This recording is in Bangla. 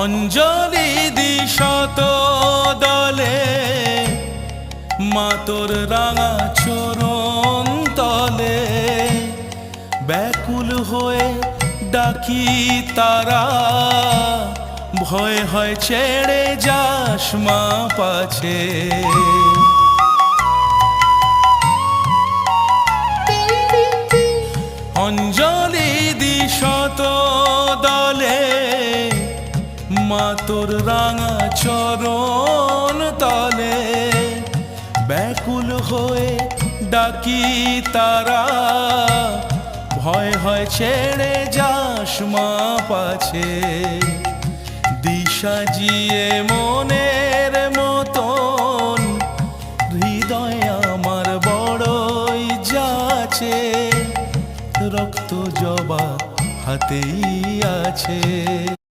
অঞ্জলি দিশত দলে মা তোর রাঙা চরণ তলে ব্যাকুল হয়ে ডাকি তারা ভয় হয় ছেড়ে যাস মা পাছে অঞ্জলি দিশত দলে মা তোর রাঙা চরণ তলে ব্যাকুল হয়ে ডাকি তারা ভয় হয় ছেড়ে যাস মা পাছে দিশা জিয়ে মনের মতন হৃদয় আমার বড়ই যাচ্ছে রক্ত জবা হাতেই আছে।